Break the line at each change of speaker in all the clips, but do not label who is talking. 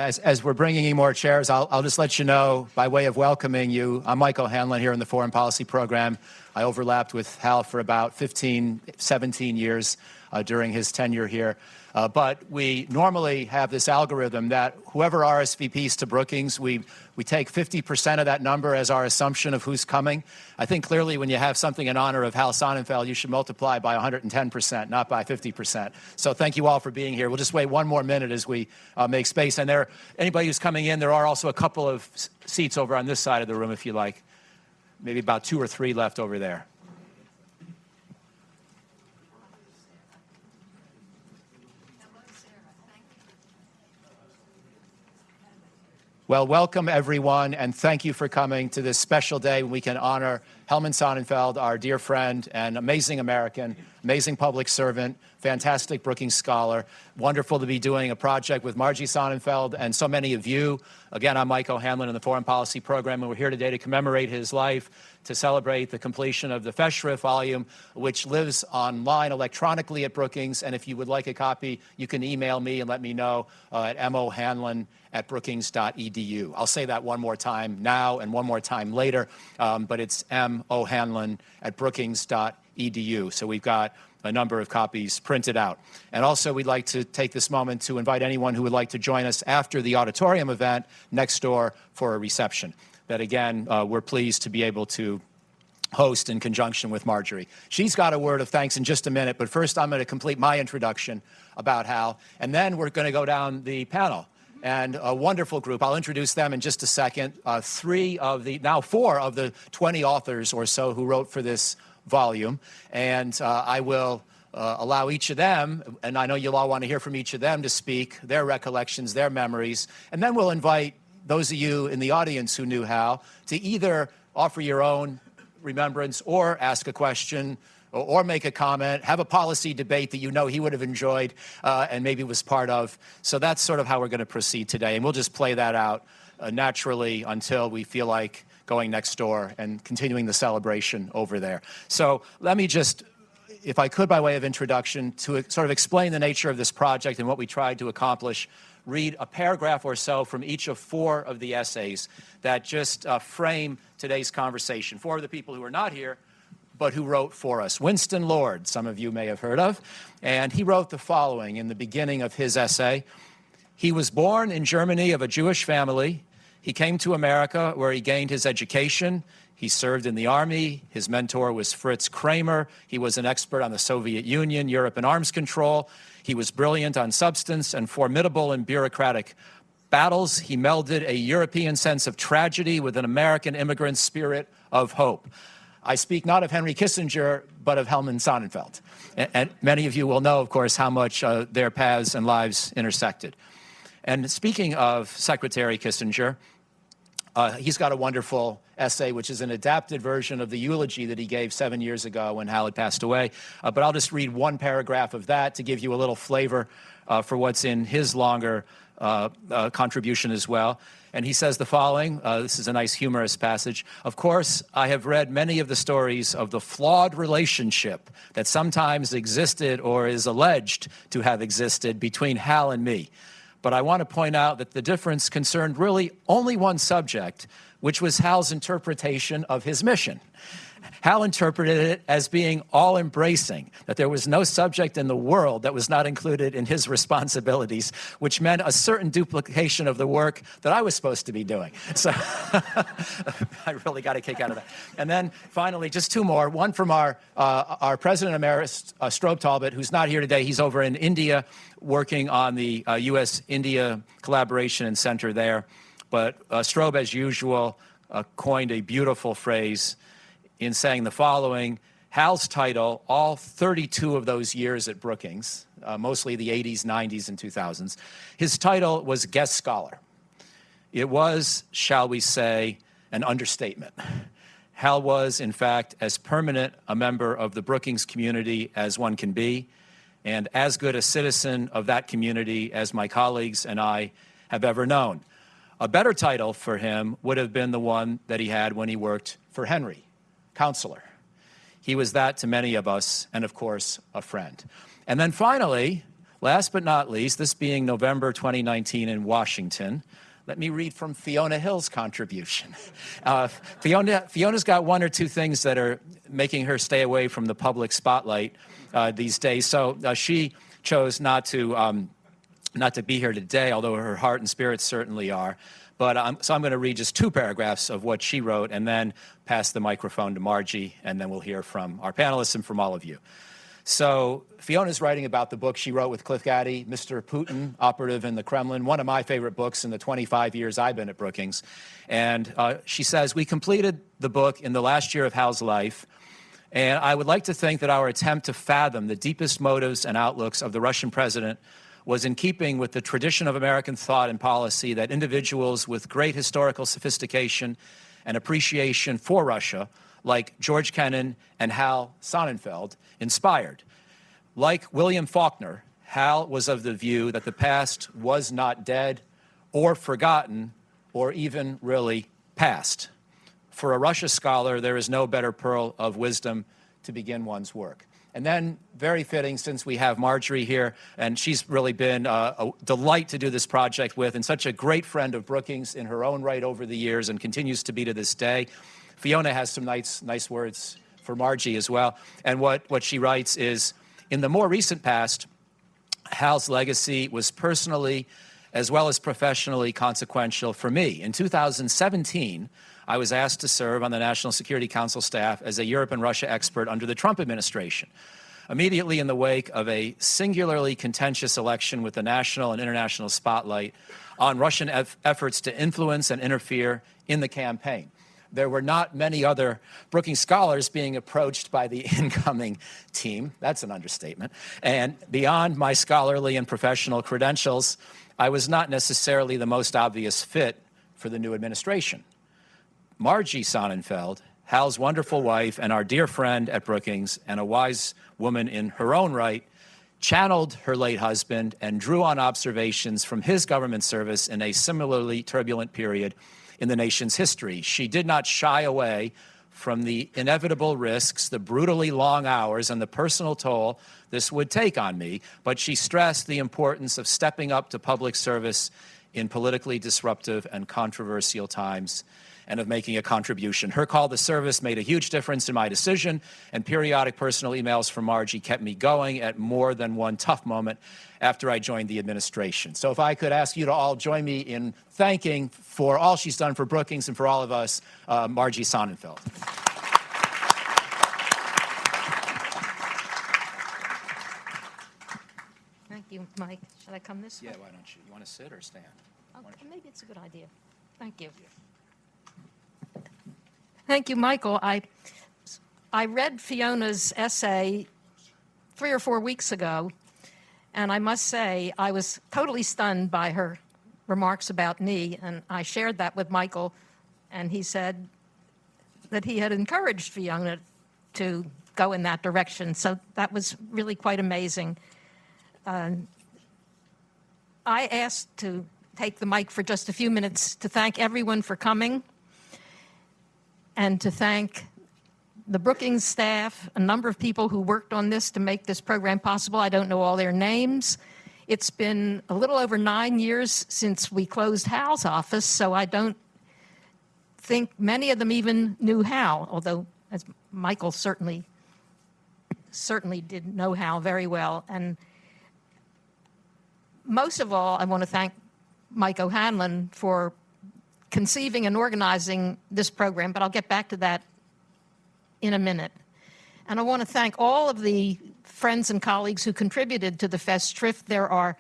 as we're bringing in more chairs, I'll just let you know, by way of welcoming you, I'm Mike O'Hanlon here in the Foreign Policy Program. I overlapped with Hal for about 15, 17 years during his tenure here. But we normally have this algorithm that whoever RSVPs to Brookings, we take 50% of that number as our assumption of who's coming. I think clearly when you have something in honor of Hal Sonnenfeldt, you should multiply by 110%, not by 50%. So thank you all for being here. We'll just wait one more minute as we make space. And anybody who's coming in, there are also a couple of seats over on this side of the room if you like. Maybe about 2 or 3 left over there. Well, welcome everyone, and thank you for coming to this special day when we can honor Helmut Sonnenfeldt, our dear friend and amazing American, amazing public servant, fantastic Brookings scholar. Wonderful to be doing a project with Margie Sonnenfeldt and so many of you. Again, I'm Mike O'Hanlon in the Foreign Policy Program, and we're here today to commemorate his life, to celebrate the completion of the festschrift volume, which lives online electronically at Brookings. And if you would like a copy, you can email me and let me know at mohanlon@brookings.edu. I'll say that one more time now and one more time later, but it's mohanlon@brookings.edu. So we've got a number of copies printed out. And also, we'd like to take this moment to invite anyone who would like to join us after the auditorium event next door for a reception that, again, we're pleased to be able to host in conjunction with Marjorie. She's got a word of thanks in just a minute, but first I'm going to complete my introduction about Hal, and then we're going to go down the panel. And a wonderful group. I'll introduce them in just a second. 4 of the 20 authors or so who wrote for this volume. And I will allow each of them, and I know you'll all want to hear from each of them, to speak their recollections, their memories. And then we'll invite those of you in the audience who knew Hal to either offer your own remembrance or ask a question or make a comment, have a policy debate that you know he would have enjoyed and maybe was part of. So that's sort of how we're going to proceed today. And we'll just play that out naturally until we feel like going next door and continuing the celebration over there. So let me just, if I could, by way of introduction, to sort of explain the nature of this project and what we tried to accomplish, read a paragraph or so from each of 4 of the essays that just frame today's conversation. 4 of the people who are not here, but who wrote for us. Winston Lord, some of you may have heard of, and he wrote the following in the beginning of his essay. He was born in Germany of a Jewish family. He came to America where he gained his education. He served in the army. His mentor was Fritz Kramer. He was an expert on the Soviet Union, Europe, and arms control. He was brilliant on substance and formidable in bureaucratic battles. He melded a European sense of tragedy with an American immigrant spirit of hope. I speak not of Henry Kissinger, but of Helmut Sonnenfeldt. And many of you will know, of course, how much their paths and lives intersected. And speaking of Secretary Kissinger, he's got a wonderful essay, which is an adapted version of the eulogy that he gave 7 years ago when Hal had passed away. But I'll just read one paragraph of that to give you a little flavor for what's in his longer contribution as well. And he says the following, this is a nice humorous passage. Of course, I have read many of the stories of the flawed relationship that sometimes existed or is alleged to have existed between Hal and me. But I want to point out that the difference concerned really only one subject, which was Hal's interpretation of his mission. Hal interpreted it as being all-embracing, that there was no subject in the world that was not included in his responsibilities, which meant a certain duplication of the work that I was supposed to be doing. So I really got a kick out of that. And then finally, just 2 more. One from our President Emeritus, Strobe Talbot, who's not here today. He's over in India working on the U.S.-India Collaboration and Center there. But Strobe, as usual, coined a beautiful phrase in saying the following. Hal's title, all 32 of those years at Brookings, mostly the 80s, 90s, and 2000s, his title was guest scholar. It was, shall we say, an understatement. Hal was, in fact, as permanent a member of the Brookings community as one can be, and as good a citizen of that community as my colleagues and I have ever known. A better title for him would have been the one that he had when he worked for Henry, counselor. He was that to many of us, and of course, a friend. And then finally, Last but not least, this being November 2019 in Washington, let me read from Fiona Hill's contribution. Fiona's got one or two things that are making her stay away from the public spotlight these days. So she chose not to be here today, although her heart and spirit certainly are. But so I'm going to read just two paragraphs of what she wrote and then pass the microphone to Margie, and then we'll hear from our panelists and from all of you. So Fiona's writing about the book she wrote with Cliff Gaddy, Mr. Putin, Operative in the Kremlin, one of my favorite books in the 25 years I've been at Brookings. And she says, we completed the book in the last year of Hal's life, and I would like to think that our attempt to fathom the deepest motives and outlooks of the Russian president was in keeping with the tradition of American thought and policy that individuals with great historical sophistication and appreciation for Russia, like George Kennan and Hal Sonnenfeldt, inspired. Like William Faulkner, Hal was of the view that the past was not dead or forgotten or even really past. For a Russia scholar, there is no better pearl of wisdom to begin one's work. And then, very fitting, since we have Marjorie here, and she's really been a delight to do this project with, and such a great friend of Brookings in her own right over the years and continues to be to this day. Fiona has some nice words for Margie as well. And what she writes is, in the more recent past, Hal's legacy was personally as well as professionally consequential for me. In 2017, I was asked to serve on the National Security Council staff as a Europe and Russia expert under the Trump administration. Immediately in the wake of a singularly contentious election with the national and international spotlight on Russian efforts to influence and interfere in the campaign. There were not many other Brookings scholars being approached by the incoming team. That's an understatement. And beyond my scholarly and professional credentials, I was not necessarily the most obvious fit for the new administration. Margie Sonnenfeldt, Hal's wonderful wife and our dear friend at Brookings, and a wise woman in her own right, channeled her late husband and drew on observations from his government service in a similarly turbulent period in the nation's history. She did not shy away from the inevitable risks, the brutally long hours, and the personal toll this would take on me, but she stressed the importance of stepping up to public service in politically disruptive and controversial times, and of making a contribution. Her call to service made a huge difference in my decision, and periodic personal emails from Margie kept me going at more than one tough moment after I joined the administration. So if I could ask you to all join me in thanking for all she's done for Brookings and for all of us, Margie Sonnenfeldt.
Thank you, Mike. Shall I come this way?
Yeah, why don't you? You want to sit or stand?
Oh, maybe it's a good idea. Thank you. Thank you, Michael. I read Fiona's essay 3 or 4 weeks ago, and I must say I was totally stunned by her remarks about me, and I shared that with Michael, and he said that he had encouraged Fiona to go in that direction. So that was really quite amazing. I asked to take the mic for just a few minutes to thank everyone for coming, and to thank the Brookings staff, a number of people who worked on this to make this program possible. I don't know all their names. It's been a little over 9 years since we closed Hal's office, so I don't think many of them even knew Hal, although as Michael certainly did know Hal very well. And most of all, I want to thank Mike O'Hanlon for conceiving and organizing this program, but I'll get back to that in a minute. And I want to thank all of the friends and colleagues who contributed to the festschrift. There are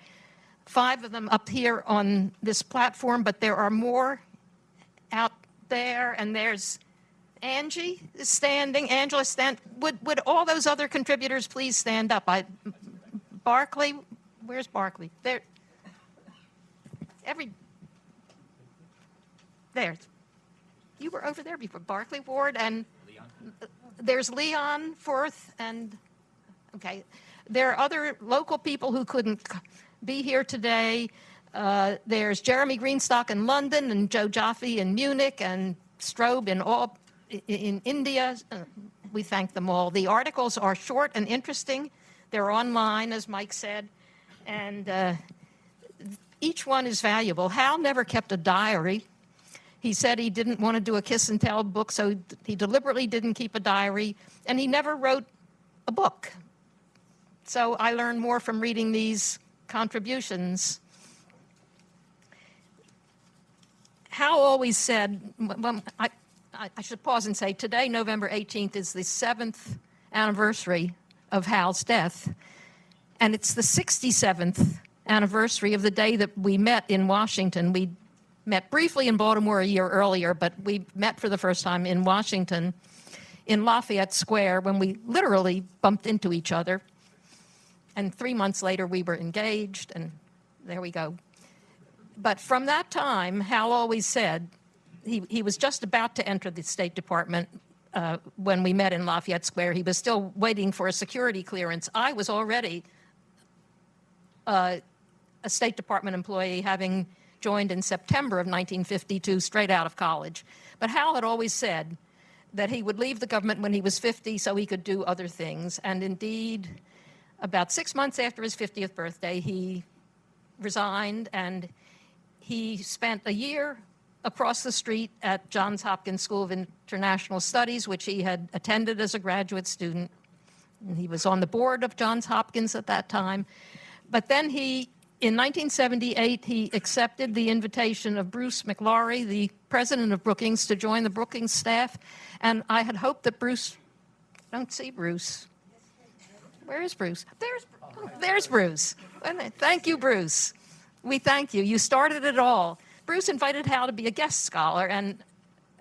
5 of them up here on this platform, but there are more out there, and there's Angie is standing, Angela stand. Would all those other contributors please stand up? Barclay, where's Barclay? There. There. You were over there before. Barclay Ward, and Leon. There's Leon Forth, and okay. There are other local people who couldn't be here today. There's Jeremy Greenstock in London, and Joe Jaffe in Munich, and Strobe in India. We thank them all. The articles are short and interesting. They're online, as Mike said. And each one is valuable. Hal never kept a diary. He said he didn't want to do a kiss and tell book, so he deliberately didn't keep a diary, and he never wrote a book. So I learned more from reading these contributions. Hal always said, well, I should pause and say, today, November 18th, is the 7th anniversary of Hal's death, and it's the 67th anniversary of the day that we met in Washington. We met briefly in Baltimore a year earlier, but we met for the first time in Washington in Lafayette Square when we literally bumped into each other. And 3 months later, we were engaged, and there we go. But from that time, Hal always said, he was just about to enter the State Department when we met in Lafayette Square. He was still waiting for a security clearance. I was already a State Department employee, having joined in September of 1952, straight out of college. But Hal had always said that he would leave the government when he was 50 so he could do other things. And indeed, about 6 months after his 50th birthday, he resigned, and he spent a year across the street at Johns Hopkins School of International Studies, which he had attended as a graduate student. And he was on the board of Johns Hopkins at that time. But then in 1978, he accepted the invitation of Bruce McLaury, the president of Brookings, to join the Brookings staff. And I had hoped that Bruce, I don't see Bruce. Where is Bruce? There's Bruce. Thank you, Bruce. We thank you. You started it all. Bruce invited Hal to be a guest scholar, and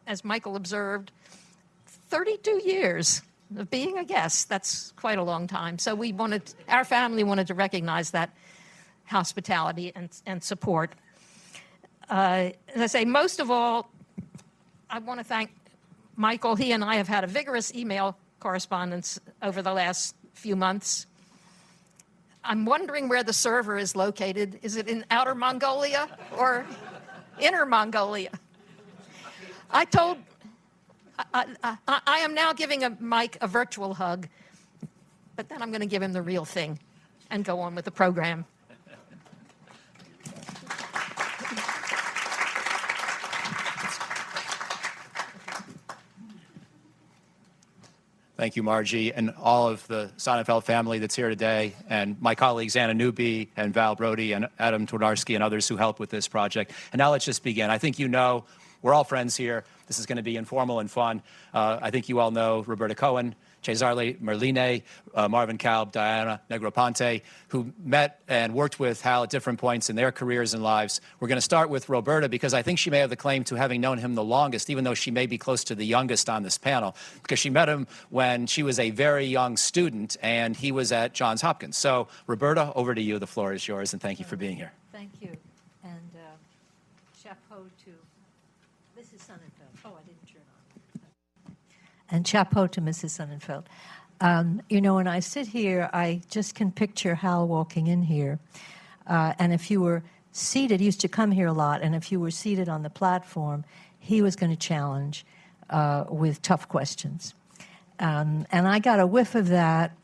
as Michael observed, 32 years of being a guest. That's quite a long time. So our family wanted to recognize that hospitality and support. As I say, most of all, I want to thank Michael. He and I have had a vigorous email correspondence over the last few months. I'm wondering where the server is located. Is it in Outer Mongolia or Inner Mongolia? I am now giving Mike a virtual hug, but then I'm going to give him the real thing and go on with the program.
Thank you, Margie, and all of the Sonnenfeldt family that's here today, and my colleagues Anna Newby and Val Brody and Adam Twardowski and others who helped with this project. And now let's just begin. I think you know we're all friends here. This is going to be informal and fun. I think you all know Roberta Cohen, Cesare Merline, Marvin Kalb, Diana Negroponte, who met and worked with Hal at different points in their careers and lives. We're going to start with Roberta because I think she may have the claim to having known him the longest, even though she may be close to the youngest on this panel, because she met him when she was a very young student and he was at Johns Hopkins. So, Roberta, over to you. The floor is yours, and thank you for being here.
Thank you. And chapeau to Mrs. Sonnenfeldt. Oh, I didn't turn on. And chapeau to Mrs. Sonnenfeldt. You know, when I sit here, I just can picture Hal walking in here. And if you were seated, he used to come here a lot, and if you were seated on the platform, he was going to challenge with tough questions. And I got a whiff of that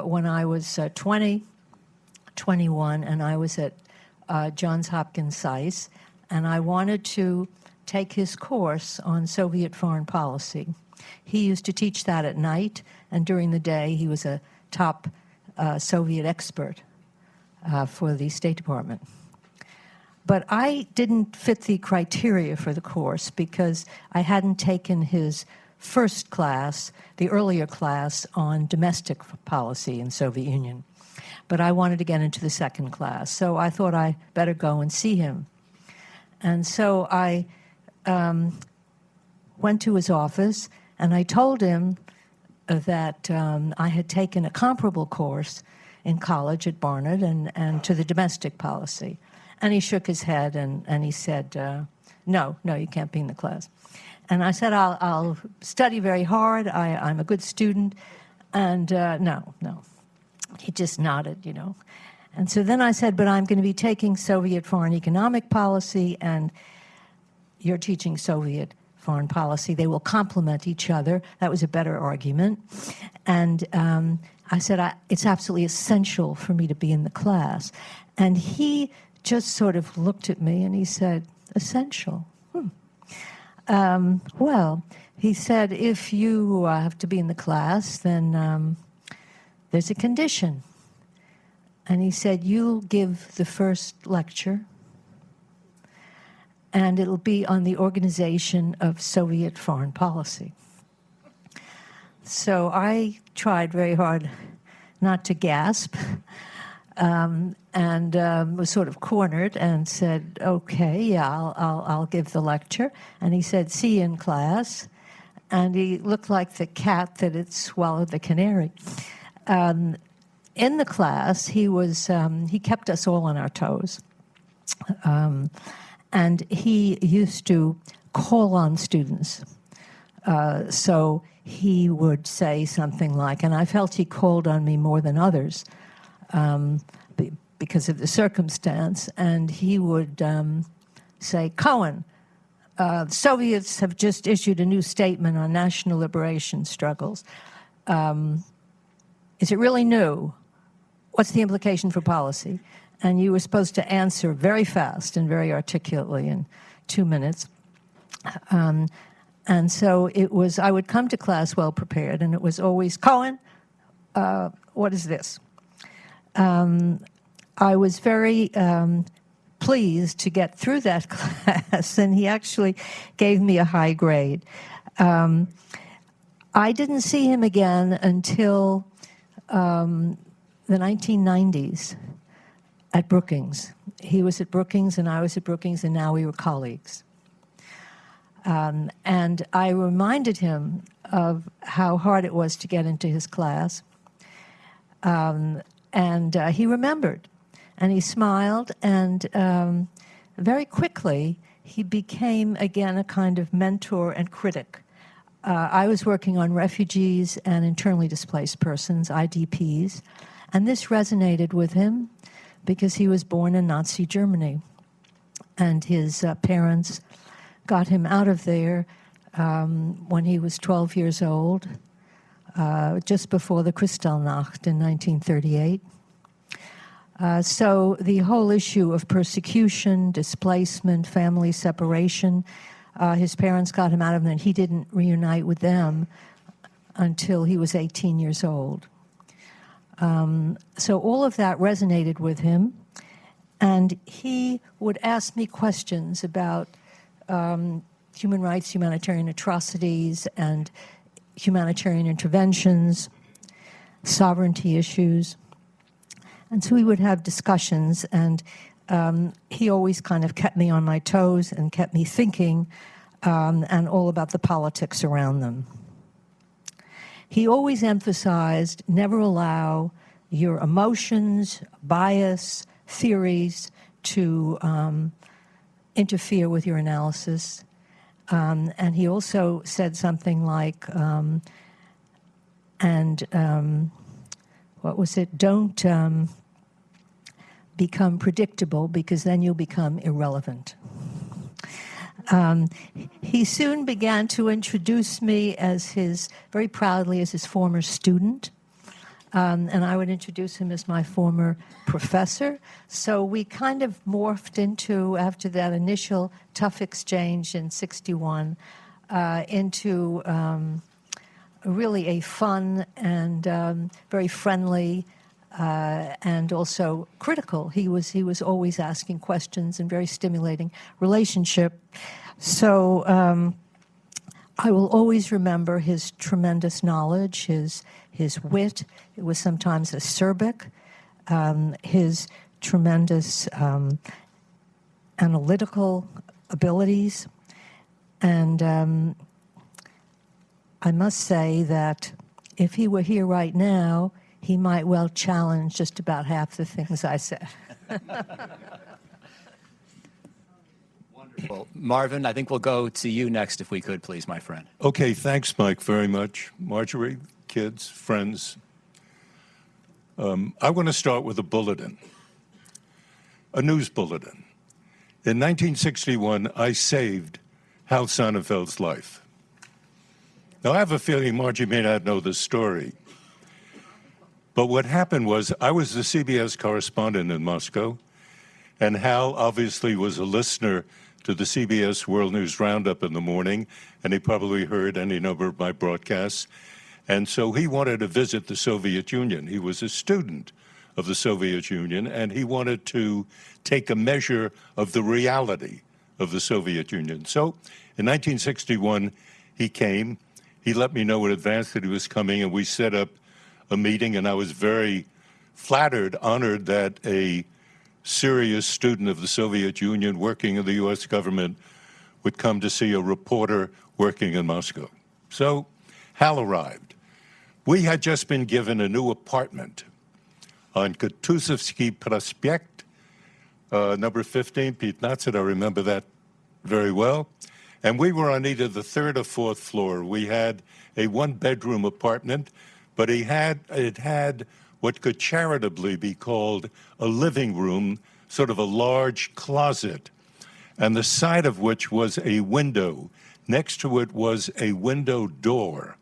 when I was 21, and I was at Johns Hopkins SAIS, and I wanted to take his course on Soviet foreign policy. He used to teach that at night, and during the day he was a top Soviet expert for the State Department. But I didn't fit the criteria for the course because I hadn't taken his first class, the earlier class on domestic policy in Soviet Union. But I wanted to get into the second class, so I thought I better go and see him. And so I went to his office, and I told him that I had taken a comparable course in college at Barnard and to the domestic policy. And he shook his head, and he said, no, you can't be in the class. And I said, I'll study very hard. I'm a good student. And no. He just nodded, you know. And so then I said, but I'm going to be taking Soviet foreign economic policy, and you're teaching Soviet foreign policy. They will complement each other. That was a better argument. And I said, it's absolutely essential for me to be in the class. And he just sort of looked at me and he said, essential? Well, he said, if you have to be in the class, then there's a condition. And he said, you'll give the first lecture, and it'll be on the organization of Soviet foreign policy. So I tried very hard not to gasp, and was sort of cornered and said, okay, yeah, I'll give the lecture. And he said, see you in class. And he looked like the cat that had swallowed the canary. In the class, he kept us all on our toes. And he used to call on students. So he would say something like, and I felt he called on me more than others because of the circumstance, and he would say, Cohen, Soviets have just issued a new statement on national liberation struggles. Is it really new? What's the implication for policy? And you were supposed to answer very fast and very articulately in 2 minutes. And so it was, I would come to class well prepared, and it was always, Cohen, what is this? I was very pleased to get through that class, and he actually gave me a high grade. I didn't see him again until the 1990s at Brookings. He was at Brookings, and I was at Brookings, and now we were colleagues. And I reminded him of how hard it was to get into his class. And he remembered, and he smiled, and very quickly he became, again, a kind of mentor and critic. I was working on refugees and internally displaced persons, IDPs, and this resonated with him because he was born in Nazi Germany, and his parents got him out of there when he was 12 years old, just before the Kristallnacht in 1938. So the whole issue of persecution, displacement, family separation, his parents got him out of there, and he didn't reunite with them until he was 18 years old. So all of that resonated with him, and he would ask me questions about human rights, humanitarian atrocities, and humanitarian interventions, sovereignty issues. And so we would have discussions, and he always kind of kept me on my toes and kept me thinking, and all about the politics around them. He always emphasized never allow your emotions, bias, theories to interfere with your analysis. And he also said something like, what was it? Don't become predictable, because then you'll become irrelevant. He soon began to introduce me very proudly as his former student. And I would introduce him as my former professor. So we kind of morphed into, after that initial tough exchange in '61, into really a fun and very friendly and also critical. He was always asking questions and very stimulating relationship. So I will always remember his tremendous knowledge, his wit. It was sometimes acerbic. His tremendous analytical abilities. And I must say that if he were here right now, he might well challenge just about half the things I said.
Wonderful. Marvin, I think we'll go to you next, if we could, please, my friend.
Okay, thanks, Mike, very much. Marjorie, kids, friends. I want to start with a bulletin, a news bulletin. In 1961, I saved Hal Sonnenfeldt's life. Now, I have a feeling Margie may not know this story, But what happened was I was the CBS correspondent in Moscow, and Hal obviously was a listener to the CBS World News Roundup in the morning, and he probably heard any number of my broadcasts. And so he wanted to visit the Soviet Union. He was a student of the Soviet Union, and he wanted to take a measure of the reality of the Soviet Union. So in 1961, he came. He let me know in advance that he was coming, and we set up a meeting, and I was very flattered, honored that a serious student of the Soviet Union working in the U.S. government would come to see a reporter working in Moscow. So Hal arrived. We had just been given a new apartment on Kutuzovsky Prospect, number 15, 15, I remember that very well. And we were on either the third or fourth floor. We had a one-bedroom apartment, but it had what could charitably be called a living room, sort of a large closet, and the side of which was a window. Next to it was a window door.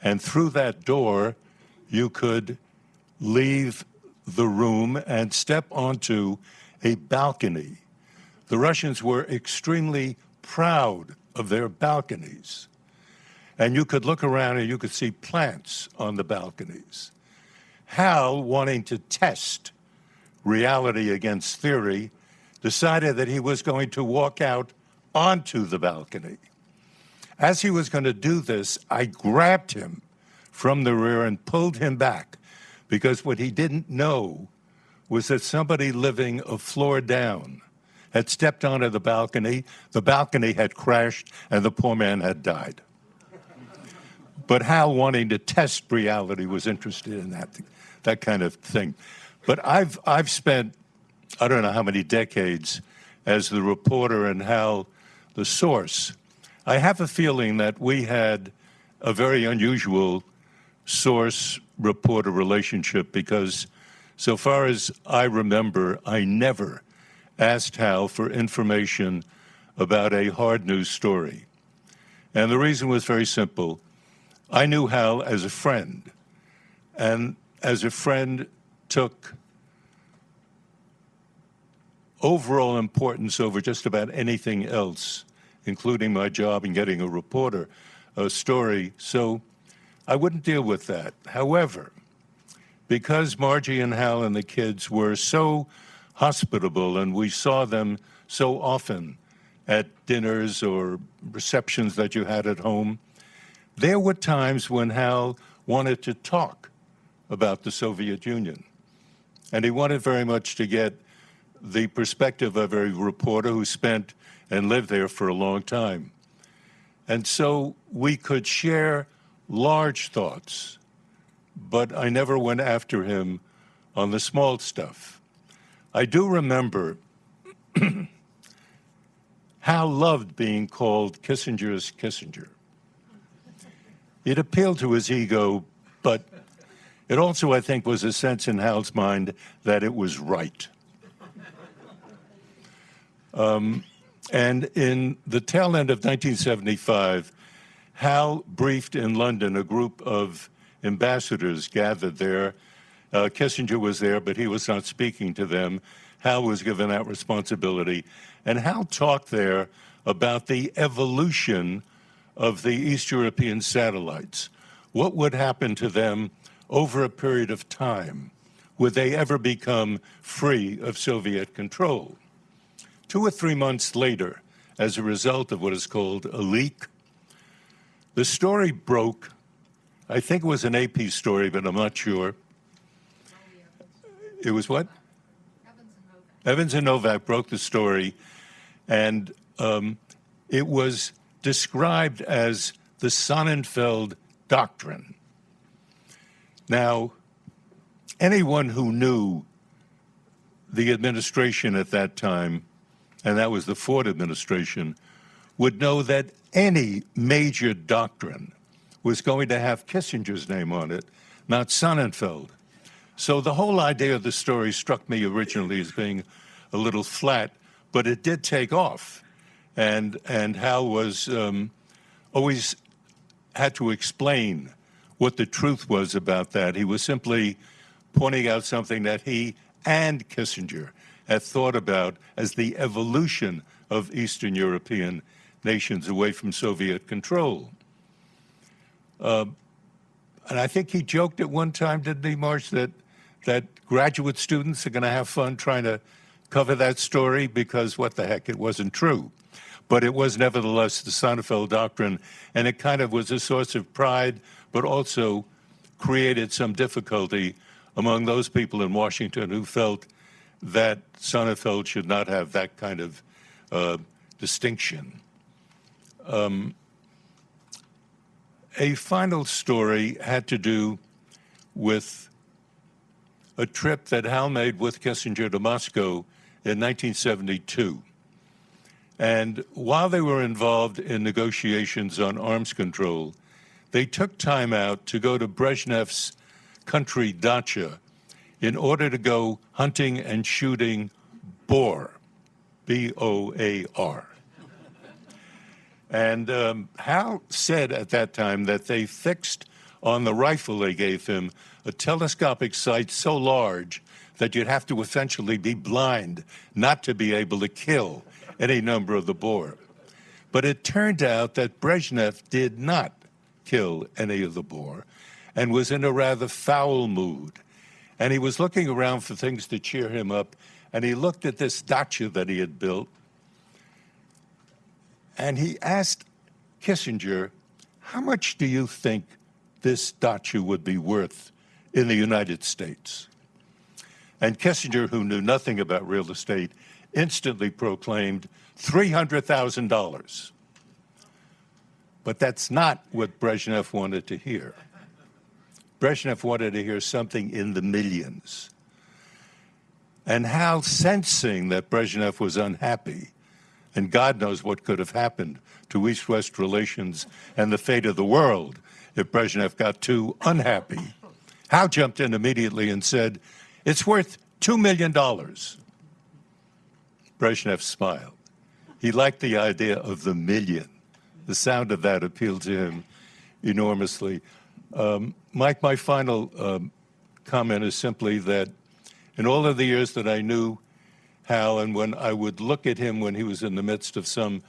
And through that door, you could leave the room and step onto a balcony. The Russians were extremely proud of their balconies. And you could look around and you could see plants on the balconies. Hal, wanting to test reality against theory, decided that he was going to walk out onto the balcony. As he was going to do this, I grabbed him from the rear and pulled him back, because what he didn't know was that somebody living a floor down had stepped onto the balcony had crashed, and the poor man had died. But Hal, wanting to test reality, was interested in that kind of thing. But I've spent, I don't know how many decades as the reporter and Hal the source. I have a feeling that we had a very unusual source-reporter relationship, because so far as I remember, I never asked Hal for information about a hard news story. And the reason was very simple. I knew Hal as a friend, and as a friend took overall importance over just about anything else, including my job in getting a reporter a story. So I wouldn't deal with that. However, because Margie and Hal and the kids were so hospitable, and we saw them so often at dinners or receptions that you had at home, there were times when Hal wanted to talk about the Soviet Union. And he wanted very much to get the perspective of a reporter who spent and lived there for a long time. And so we could share large thoughts, but I never went after him on the small stuff. I do remember Hal loved being called Kissinger's Kissinger. It appealed to his ego, but it also, I think, was a sense in Hal's mind that it was right. And in the tail end of 1975, Hal briefed in London a group of ambassadors gathered there. Kissinger was there, but he was not speaking to them. Hal was given that responsibility. And Hal talked there about the evolution of the East European satellites. What would happen to them over a period of time? Would they ever become free of Soviet control? 2 or 3 months later, as a result of what is called a leak, the story broke. I think it was an AP story, but I'm not sure. It was what? Evans and Novak broke the story, and it was described as the Sonnenfeldt doctrine. Now, anyone who knew the administration at that time, and that was the Ford administration, would know that any major doctrine was going to have Kissinger's name on it, not Sonnenfeldt. So the whole idea of the story struck me originally as being a little flat, but it did take off. And Hal was always had to explain what the truth was about that. He was simply pointing out something that he and Kissinger had thought about as the evolution of Eastern European nations away from Soviet control. And I think he joked at one time, didn't he, Marsh, that graduate students are going to have fun trying to cover that story because, what the heck, it wasn't true. But it was nevertheless the Sonnenfeldt doctrine, and it kind of was a source of pride, but also created some difficulty among those people in Washington who felt that Sonnenfeldt should not have that kind of distinction. A final story had to do with a trip that Hal made with Kissinger to Moscow in 1972. And while they were involved in negotiations on arms control, they took time out to go to Brezhnev's country dacha in order to go hunting and shooting boar, B-O-A-R. And Hal said at that time that they fixed on the rifle they gave him a telescopic sight so large that you'd have to essentially be blind not to be able to kill any number of the boar. But it turned out that Brezhnev did not kill any of the boar and was in a rather foul mood. And he was looking around for things to cheer him up, and he looked at this dacha that he had built, and he asked Kissinger, how much do you think this dacha would be worth in the United States? And Kissinger, who knew nothing about real estate, instantly proclaimed $300,000. But that's not what Brezhnev wanted to hear. Brezhnev wanted to hear something in the millions. And Hal, sensing that Brezhnev was unhappy, and God knows what could have happened to East-West relations and the fate of the world if Brezhnev got too unhappy, Hal jumped in immediately and said, it's worth $2 million. Brezhnev smiled. He liked the idea of the million. The sound of that appealed to him enormously. Mike, my final comment is simply that in all of the years that I knew Hal, and when I would look at him when he was in the midst of some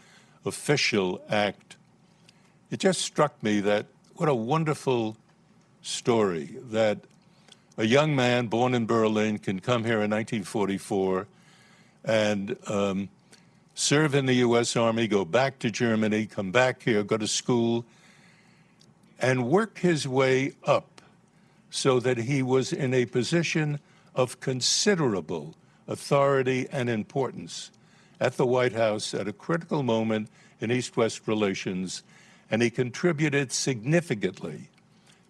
official act, it just struck me that what a wonderful story that a young man born in Berlin can come here in 1944 and serve in the U.S. Army, go back to Germany, come back here, go to school, and work his way up so that he was in a position of considerable authority and importance at the White House at a critical moment in East-West relations, and he contributed significantly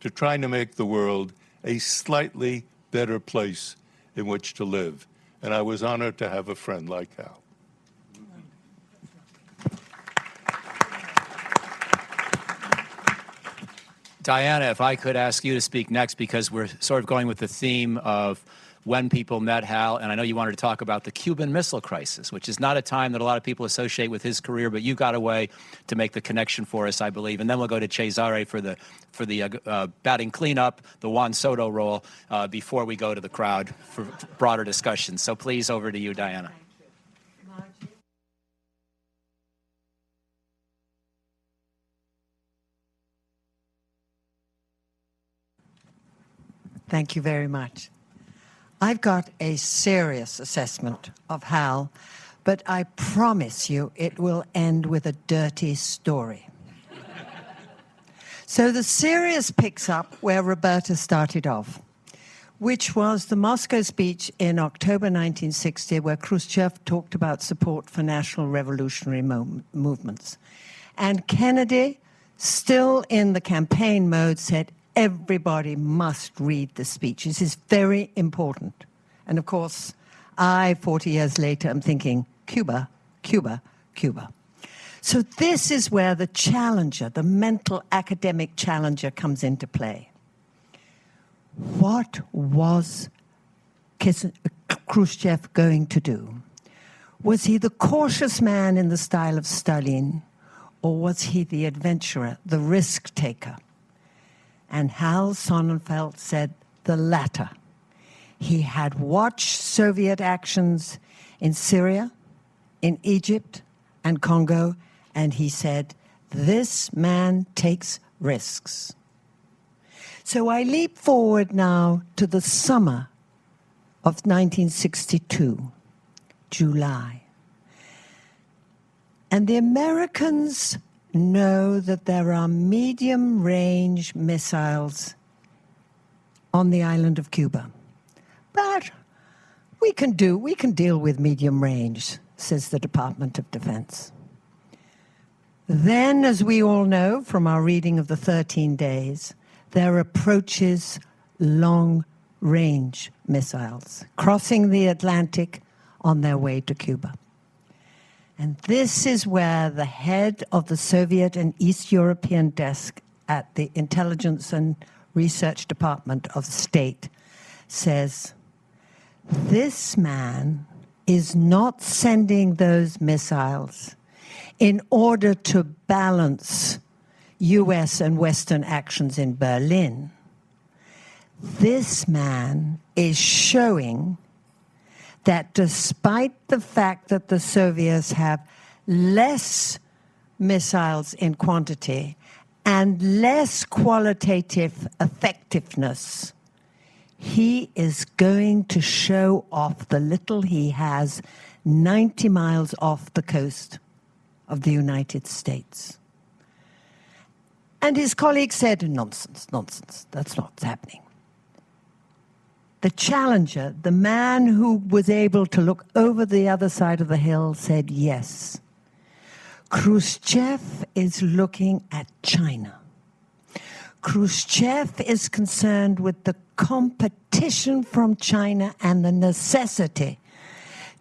to trying to make the world a slightly better place in which to live. And I was honored to have a friend like Hal.
Diana, if I could ask you to speak next, because we're sort of going with the theme of when people met Hal, and I know you wanted to talk about the Cuban Missile Crisis, which is not a time that a lot of people associate with his career, but you got a way to make the connection for us, I believe. And then we'll go to Cesare for the batting cleanup, the Juan Soto role, before we go to the crowd for broader discussion. So please, over to you, Diana.
Thank you very much. I've got a serious assessment of Hal, but I promise you it will end with a dirty story. So the serious picks up where Roberta started off, which was the Moscow speech in October 1960, where Khrushchev talked about support for national revolutionary movements. And Kennedy, still in the campaign mode, said, everybody must read the speech. This is very important. And of course, I, 40 years later, am thinking, Cuba, Cuba, Cuba. So this is where the challenger, the mental academic challenger, comes into play. What was Khrushchev going to do? Was he the cautious man in the style of Stalin, or was he the adventurer, the risk taker? And Hal Sonnenfeldt said the latter. He had watched Soviet actions in Syria, in Egypt, and Congo, and he said, this man takes risks. So I leap forward now to the summer of 1962, July. And the Americans know that there are medium-range missiles on the island of Cuba. But we can deal with medium range, says the Department of Defense. Then, as we all know from our reading of the 13 days, there approaches long-range missiles, crossing the Atlantic on their way to Cuba. And this is where the head of the Soviet and East European desk at the Intelligence and Research Department of the State says, this man is not sending those missiles in order to balance US and Western actions in Berlin. This man is showing that despite the fact that the Soviets have less missiles in quantity and less qualitative effectiveness, he is going to show off the little he has 90 miles off the coast of the United States. And his colleague said, nonsense, nonsense, that's not happening. The challenger, the man who was able to look over the other side of the hill, said, yes, Khrushchev is looking at China. Khrushchev is concerned with the competition from China and the necessity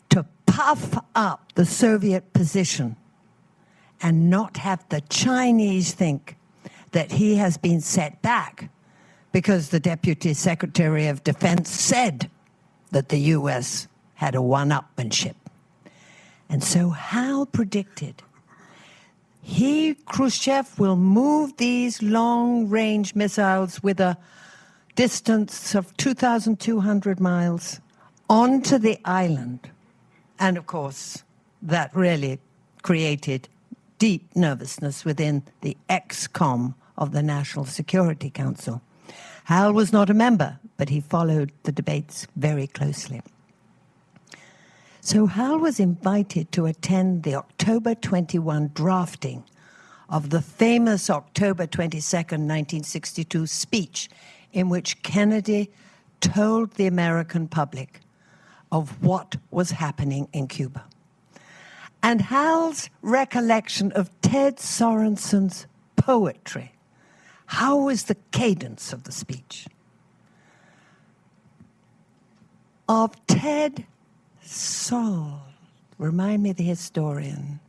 to puff up the Soviet position and not have the Chinese think that he has been set back because the Deputy Secretary of Defense said that the US had a one-upmanship. And so Hal predicted Khrushchev will move these long-range missiles with a distance of 2,200 miles onto the island. And of course, that really created deep nervousness within the ex-com of the National Security Council. Hal was not a member, but he followed the debates very closely. So Hal was invited to attend the October 21 drafting of the famous October 22nd, 1962 speech in which Kennedy told the American public of what was happening in Cuba. And Hal's recollection of Ted Sorensen's poetry. How was the cadence of the speech? Of Ted remind me the historian.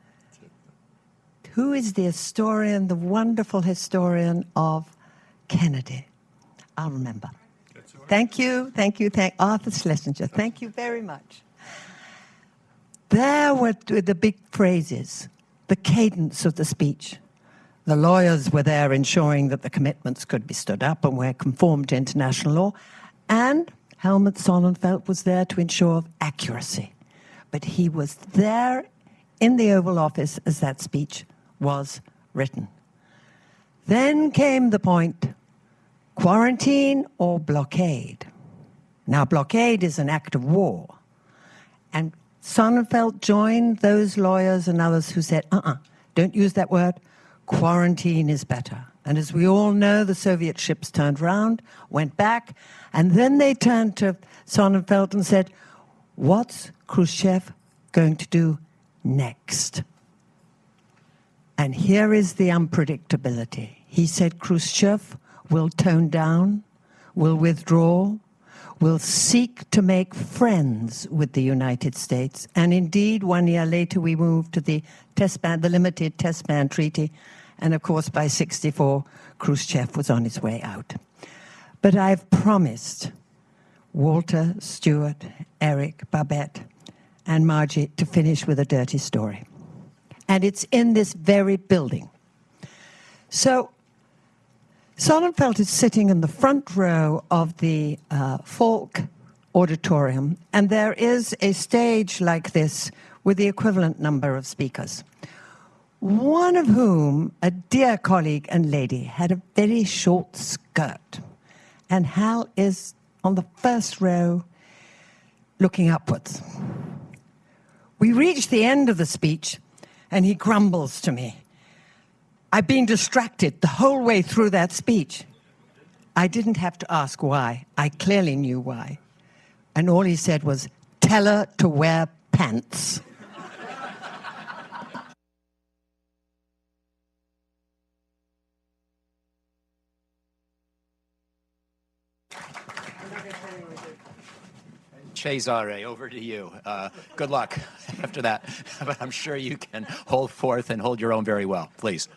Who is the historian, the wonderful historian of Kennedy? I'll remember. Right. Thank you, Arthur Schlesinger. Thank you very much. There were the big phrases, the cadence of the speech. The lawyers were there ensuring that the commitments could be stood up and were conformed to international law. And Helmut Sonnenfeldt was there to ensure accuracy. But he was there in the Oval Office as that speech was written. Then came the point, quarantine or blockade. Now, blockade is an act of war. And Sonnenfeldt joined those lawyers and others who said, don't use that word. Quarantine is better. And as we all know, the Soviet ships turned around, went back, and then they turned to Sonnenfeldt and said, what's Khrushchev going to do next? And here is the unpredictability. He said Khrushchev will tone down, will withdraw, will seek to make friends with the United States. And indeed, 1 year later, we moved to the limited test ban treaty. And of course, by 1964, Khrushchev was on his way out. But I've promised Walter, Stuart, Eric, Babette, and Margie to finish with a dirty story. And it's in this very building. So Sonnenfeldt is sitting in the front row of the Falk auditorium, and there is a stage like this with the equivalent number of speakers, one of whom, a dear colleague and lady, had a very short skirt. And Hal is on the first row looking upwards. We reach the end of the speech, and he grumbles to me, "I've been distracted the whole way through that speech." I didn't have to ask why. I clearly knew why. And all he said was, "Tell her to wear pants."
Cesare, over to you. Good luck after that. But I'm sure you can hold forth and hold your own very well. Please.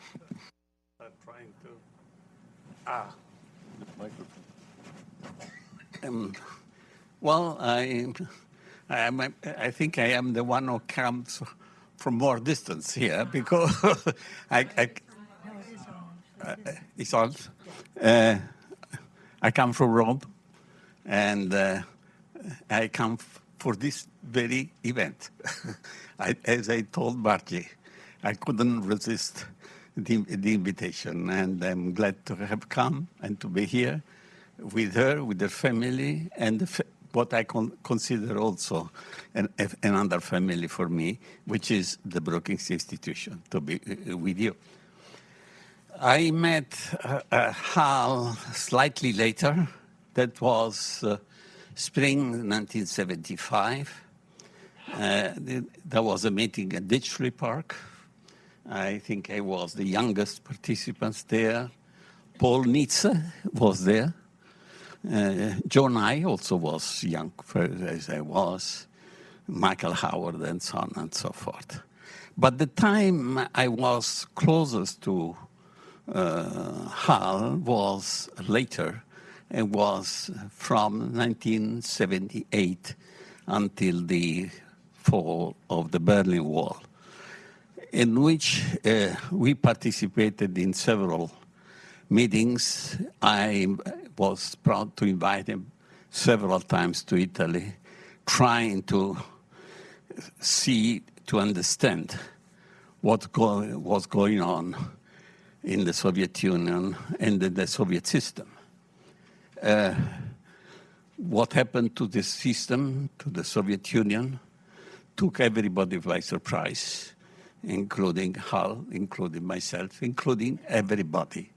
I'm trying to.
Well, I think I am the one who comes from more distance here because it's on. I come from Rome, and I come for this very event. As I told Margie, I couldn't resist the invitation, and I'm glad to have come and to be here with her, with her family, and what I consider also another family for me, which is the Brookings Institution, to be with you. I met Hal slightly later. That was spring 1975. There was a meeting at Ditchley Park. I think I was the youngest participant there. Paul Nietzsche was there. John I also was young as I was. Michael Howard and so on and so forth. But the time I was closest to Hal was later. It was from 1978 until the fall of the Berlin Wall, in which we participated in several meetings. I was proud to invite him several times to Italy, trying to understand what was going on in the Soviet Union and in the Soviet system. What happened to this system, to the Soviet Union, took everybody by surprise, including Hal, including myself, including everybody.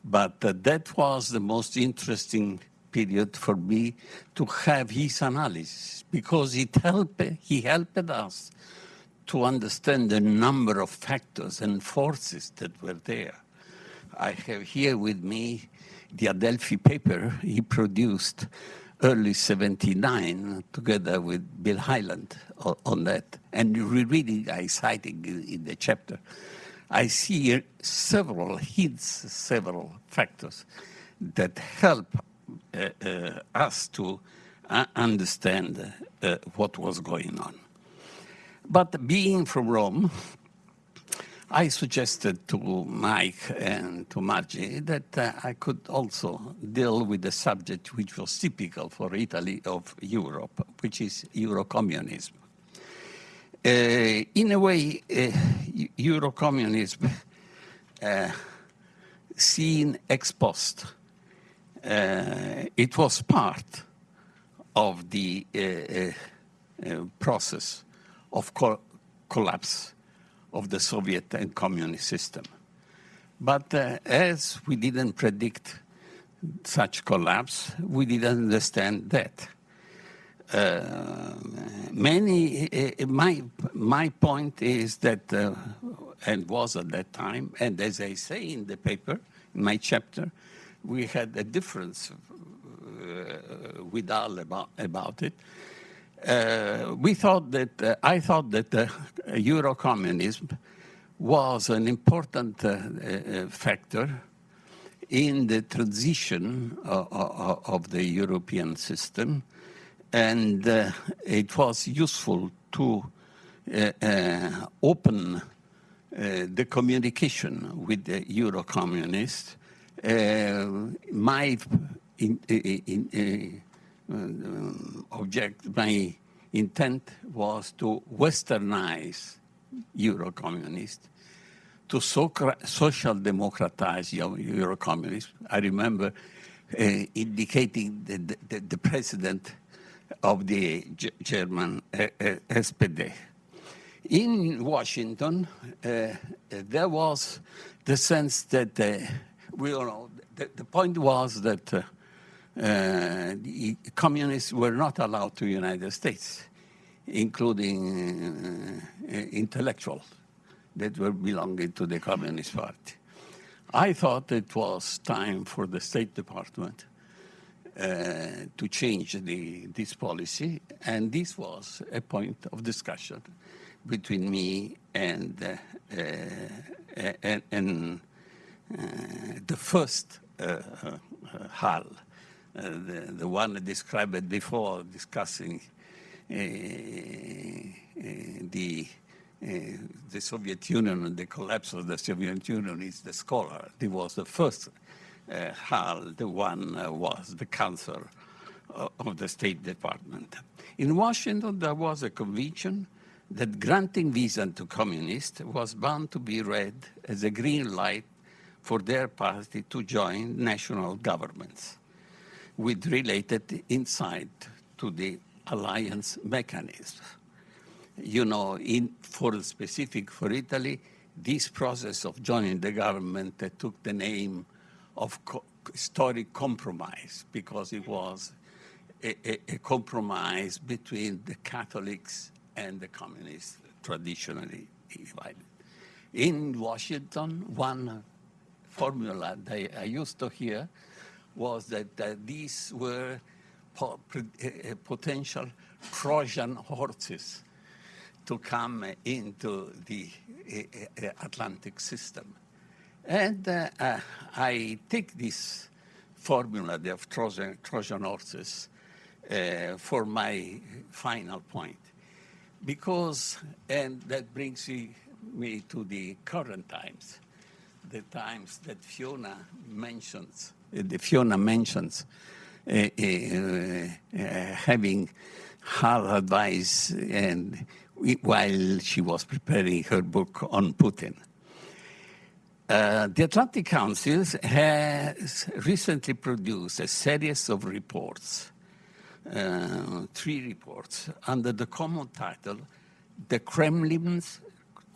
But that was the most interesting period for me to have his analysis, because he helped us to understand the number of factors and forces that were there. I have here with me the Adelphi paper he produced early 79 together with Bill Hyland on that. And rereading, I cited in the chapter, I see several hints, several factors that help us to understand what was going on. But being from Rome, I suggested to Mike and to Margie that I could also deal with the subject which was typical for Italy of Europe, which is Eurocommunism. In a way, Eurocommunism, seen ex post, it was part of the process of collapse of the Soviet and communist system. But as we didn't predict such collapse, we didn't understand that. My point is that, and was at that time, and as I say in the paper, in my chapter, we had a difference with Hal about it. I thought that Eurocommunism was an important factor in the transition of the European system, and it was useful to open the communication with the Eurocommunists My my intent was to westernize Euro-communists, to social democratize Euro-communists. I remember indicating the president of the German SPD. In Washington, there was the sense that the point was that the communists were not allowed to the United States, including intellectuals that were belonging to the Communist Party. I thought it was time for the State Department to change this policy, and this was a point of discussion between me and the first Hal, the one I described before, discussing the Soviet Union and the collapse of the Soviet Union. Is the scholar. He was the first Hal, the one was the counselor of the State Department. In Washington, there was a conviction that granting visa to communists was bound to be read as a green light for their party to join national governments with related insight to the alliance mechanism. You know, for Italy, this process of joining the government took the name of historic compromise, because it was a compromise between the Catholics and the communists, traditionally divided. In Washington, one formula that I used to hear was that these were potential Trojan horses to come into the Atlantic system. And I take this formula of Trojan horses for my final point. Because, and that brings me to the current times, the times that Fiona mentions, having Hal advice and while she was preparing her book on Putin. The Atlantic Council has recently produced a series of reports, 3 reports, under the common title, The Kremlin's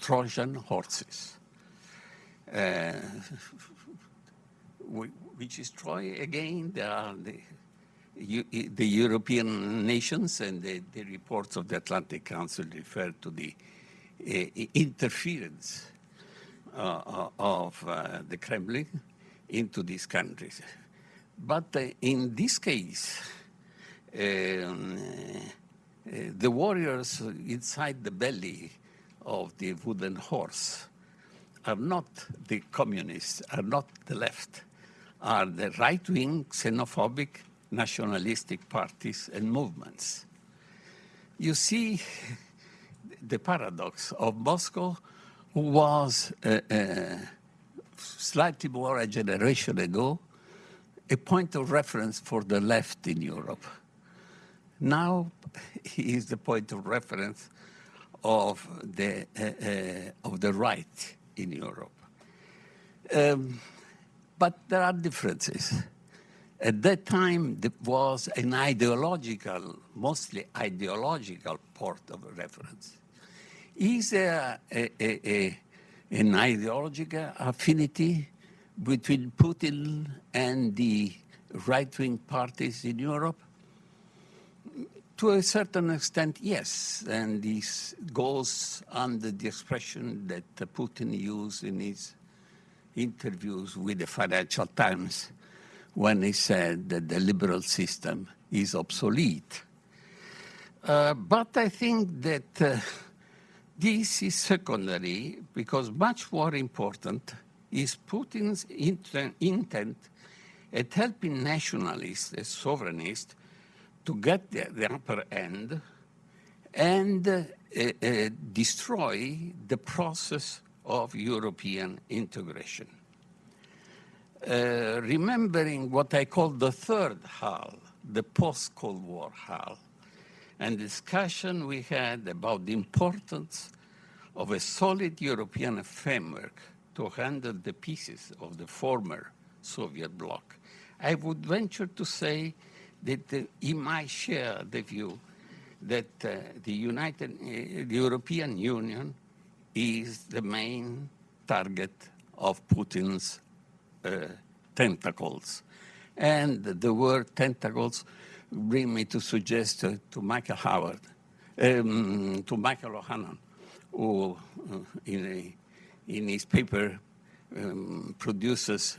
Trojan Horses, which is Troy again. There are the European nations, and the reports of the Atlantic Council refer to the interference of the Kremlin into these countries. But in this case, the warriors inside the belly of the wooden horse are not the communists, are not the left, are the right-wing, xenophobic, nationalistic parties and movements. You see the paradox of Moscow, who was slightly more a generation ago a point of reference for the left in Europe. Now he is the point of reference of the right in Europe. But there are differences. At that time, there was an ideological, mostly ideological port of reference. Is there an ideological affinity between Putin and the right-wing parties in Europe? To a certain extent, yes. And this goes under the expression that Putin used in his interviews with the Financial Times when he said that the liberal system is obsolete. But I think that this is secondary, because much more important is Putin's intent at helping nationalists and sovereignists to get the upper end and destroy the process of European integration. remembering what I call the third Hal, the post-Cold War Hal, and discussion we had about the importance of a solid European framework to handle the pieces of the former Soviet bloc, I would venture to say that he might share the view that the European Union is the main target of Putin's tentacles. And the word tentacles bring me to suggest to Michael Howard, to Michael O'Hanlon, who in his paper produces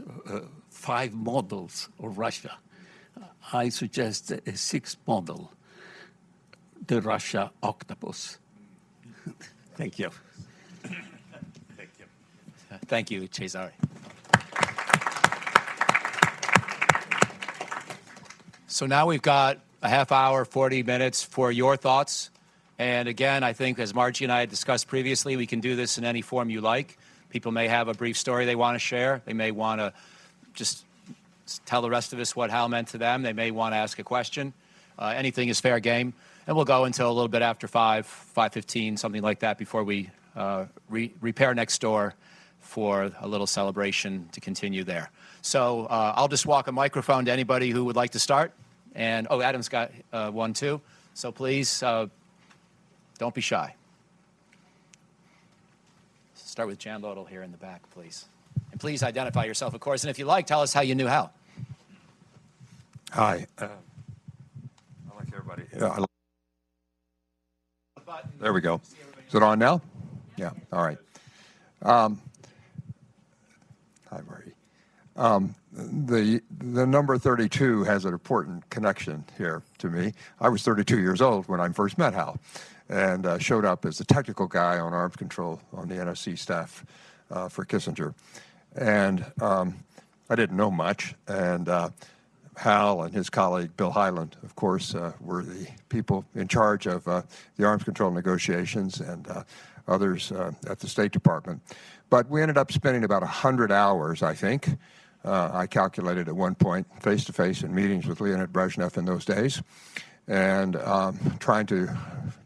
5 models of Russia. I suggest a 6th model, the Russia octopus. Thank you.
Thank you. Thank you, Cesare. So now we've got a half hour, 40 minutes for your thoughts. And again, I think as Margie and I had discussed previously, we can do this in any form you like. People may have a brief story they want to share. They may want to just tell the rest of us what Hal meant to them. They may want to ask a question. Anything is fair game. And we'll go until a little bit after 5:15, something like that, before we repair next door for a little celebration to continue there. So I'll just walk a microphone to anybody who would like to start. And, oh, Adam's got one too. So please, don't be shy. Start with Jan Lodel here in the back, please. And please identify yourself, of course. And if you like, tell us how you knew Hal.
Hi. I like everybody. There we go. Is it on now? Yeah. All right. Hi, Marty. The number 32 has an important connection here to me. I was 32 years old when I first met Hal, and showed up as the technical guy on arms control on the NSC staff for Kissinger. And I didn't know much, and Hal and his colleague Bill Hyland, of course, were the people in charge of the arms control negotiations, and others at the State Department. But we ended up spending about 100 hours, I think. I calculated at one point, face-to-face in meetings with Leonid Brezhnev in those days, and trying to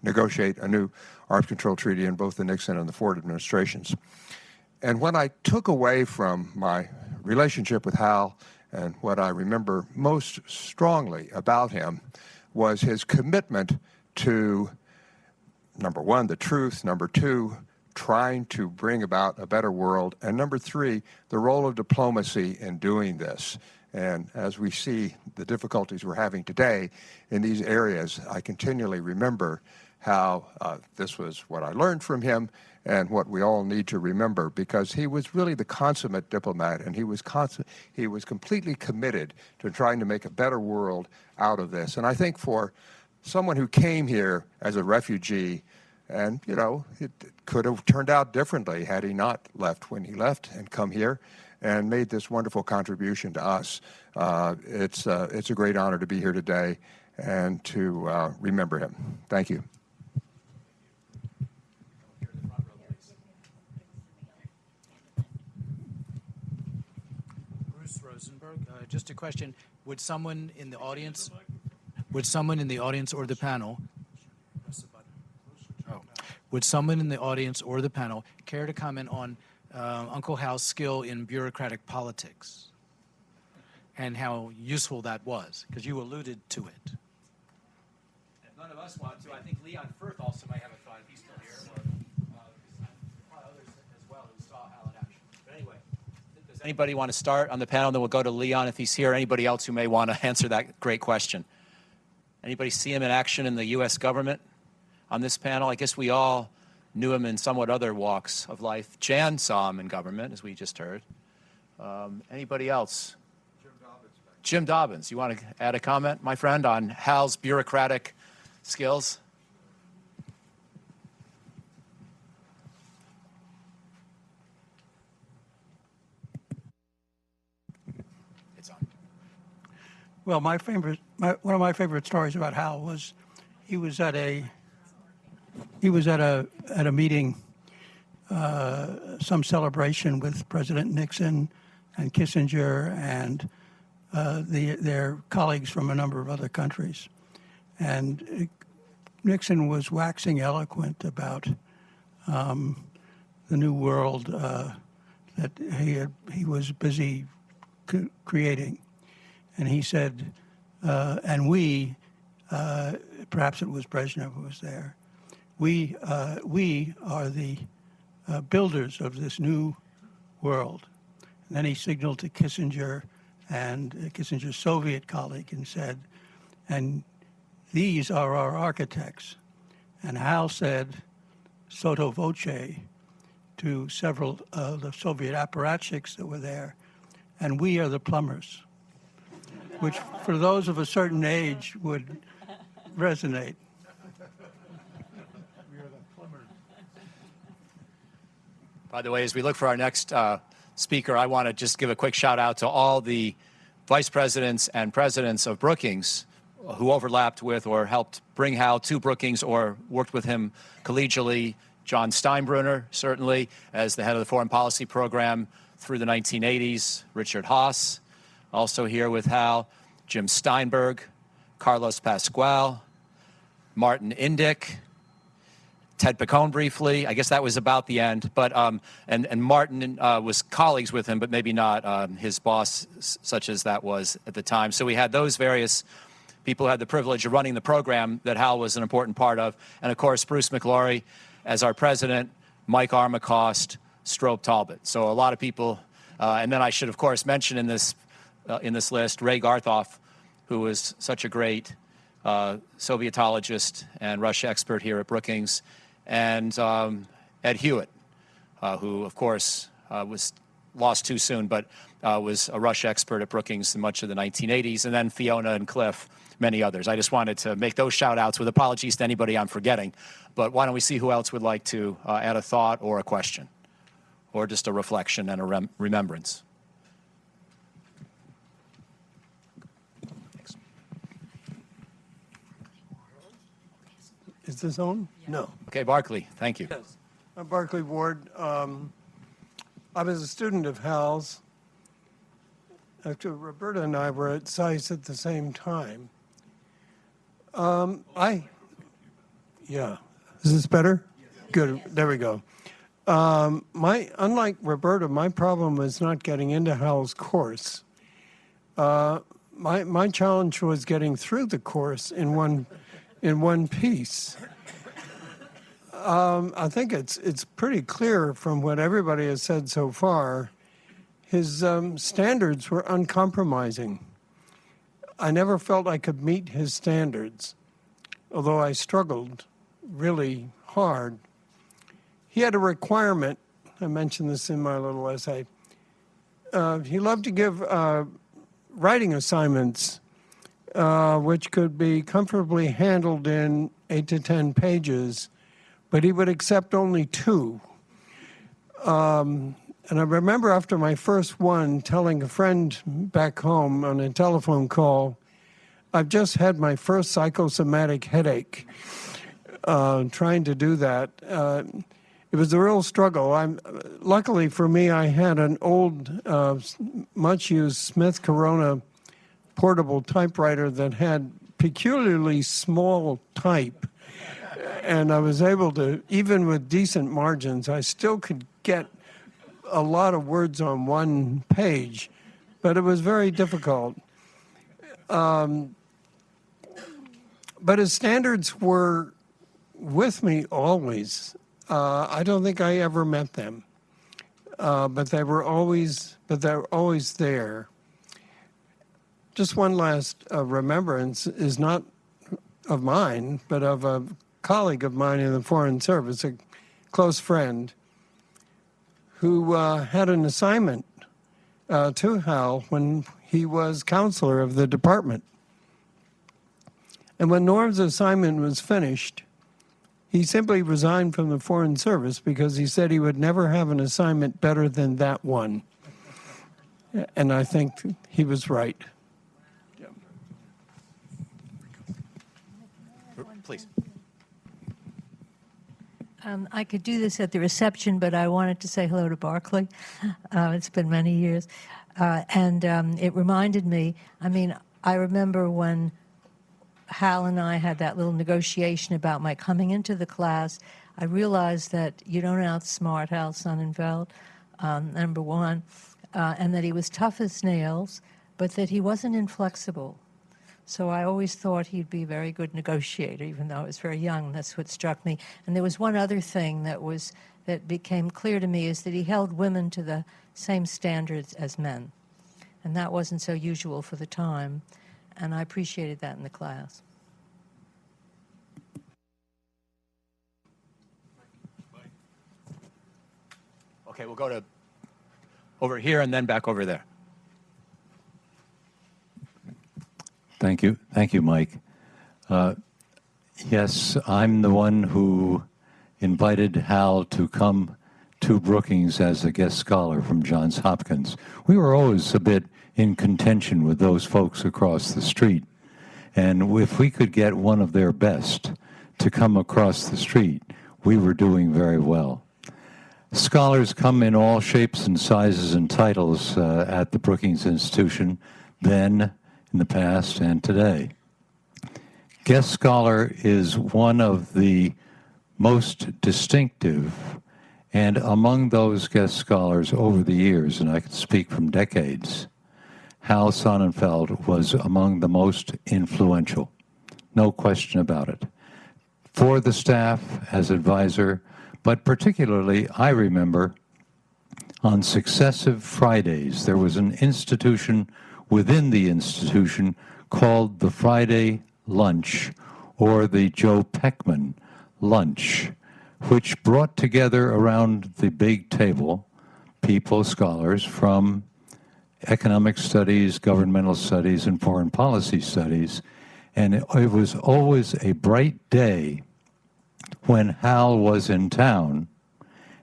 negotiate a new arms control treaty in both the Nixon and the Ford administrations. And what I took away from my relationship with Hal, and what I remember most strongly about him, was his commitment to, number one, the truth, number two, trying to bring about a better world, and number three, the role of diplomacy in doing this. And as we see the difficulties we're having today in these areas, I continually remember how this was what I learned from him and what we all need to remember, because he was really the consummate diplomat, and he was completely committed to trying to make a better world out of this. And I think for someone who came here as a refugee, and, you know, it could have turned out differently had he not left when he left and come here and made this wonderful contribution to us. It's a great honor to be here today and to remember him. Thank you.
Bruce Rosenberg, just a question. Would someone in the audience or the panel, would someone in the audience or the panel care to comment on Uncle Hal's skill in bureaucratic politics and how useful that was? Because you alluded to it.
If none of us want to, I think Leon Firth also might have a thought if he's still here, or probably others as well who saw Hal in action. But anyway, does anybody want to start on the panel? Then we'll go to Leon if he's here. Anybody else who may want to answer that great question? Anybody see him in action in the U.S. government on this panel? I guess we all knew him in somewhat other walks of life. Jan saw him in government, as we just heard. Anybody else? Jim Dobbins. You want to add a comment, my friend, on Hal's bureaucratic skills? It's on.
Well, one of my favorite stories about Hal was he was at a meeting, some celebration with President Nixon, and Kissinger and their colleagues from a number of other countries. And Nixon was waxing eloquent about the new world that he was busy creating. And he said, and we, perhaps it was Brezhnev who was there, we are the builders of this new world. And then he signaled to Kissinger and Kissinger's Soviet colleague and said, and these are our architects. And Hal said, sotto voce, to several of the Soviet apparatchiks that were there, and we are the plumbers, which for those of a certain age would resonate.
By the way, as we look for our next speaker, I want to just give a quick shout out to all the vice presidents and presidents of Brookings who overlapped with or helped bring Hal to Brookings or worked with him collegially. John Steinbrunner, certainly, as the head of the foreign policy program through the 1980s. Richard Haas, also here with Hal. Jim Steinberg, Carlos Pascual, Martin Indyk, Ted Picone briefly. I guess that was about the end. But and Martin was colleagues with him, but maybe not his boss, such as that was at the time. So we had those various people who had the privilege of running the program that Hal was an important part of. And, of course, Bruce McLaury as our president, Mike Armacost, Strobe Talbot. So a lot of people. And then I should, of course, mention in this list Ray Garthoff, who was such a great Sovietologist and Russia expert here at Brookings, and Ed Hewitt, who, of course, was lost too soon, but was a Russia expert at Brookings in much of the 1980s, and then Fiona and Cliff, many others. I just wanted to make those shout-outs with apologies to anybody I'm forgetting. But why don't we see who else would like to add a thought or a question, or just a reflection and a remembrance.
Is this on? No.
Okay, Barclay, thank you.
Yes. I'm Barclay Ward. I was a student of Hal's. After Roberta and I were at SAIS at the same time. Yeah. Is this better? Good. There we go. Unlike Roberta, my problem was not getting into Hal's course. My challenge was getting through the course in one piece. I think it's pretty clear from what everybody has said so far. His standards were uncompromising. I never felt I could meet his standards, although I struggled really hard. He had a requirement. I mentioned this in my little essay. He loved to give writing assignments, which could be comfortably handled in 8 to 10 pages, but he would accept only 2. And I remember after my first one telling a friend back home on a telephone call, I've just had my first psychosomatic headache trying to do that. It was a real struggle. Luckily for me, I had an old, much-used Smith Corona portable typewriter that had peculiarly small type. And I was able to, even with decent margins, I still could get a lot of words on one page, but it was very difficult. But his standards were with me always. I don't think I ever met them, but they're always there. Just one last remembrance is not of mine, but of a colleague of mine in the Foreign Service, a close friend, who had an assignment to Hal when he was counselor of the department. And when Norm's assignment was finished, he simply resigned from the Foreign Service because he said he would never have an assignment better than that one. And I think he was right.
Please.
I could do this at the reception, but I wanted to say hello to Barclay. It's been many years. And it reminded me, I remember when Hal and I had that little negotiation about my coming into the class, I realized that you don't outsmart Hal Sonnenfeldt, number one, and that he was tough as nails, but that he wasn't inflexible. So I always thought he'd be a very good negotiator, even though I was very young. That's what struck me. And there was one other thing that became clear to me, is that he held women to the same standards as men. And that wasn't so usual for the time. And I appreciated that in the class.
Okay, we'll go to over here and then back over there.
Thank you. Thank you, Mike. Yes, I'm the one who invited Hal to come to Brookings as a guest scholar from Johns Hopkins. We were always a bit in contention with those folks across the street. And if we could get one of their best to come across the street, we were doing very well. Scholars come in all shapes and sizes and titles at the Brookings Institution, then, in the past, and today. Guest scholar is one of the most distinctive, and among those guest scholars over the years, and I can speak from decades, Hal Sonnenfeldt was among the most influential, no question about it. For the staff, as advisor, but particularly, I remember, on successive Fridays, there was an institution within the institution called the Friday Lunch, or the Joe Peckman Lunch, which brought together around the big table people, scholars from economic studies, governmental studies, and foreign policy studies. And it was always a bright day when Hal was in town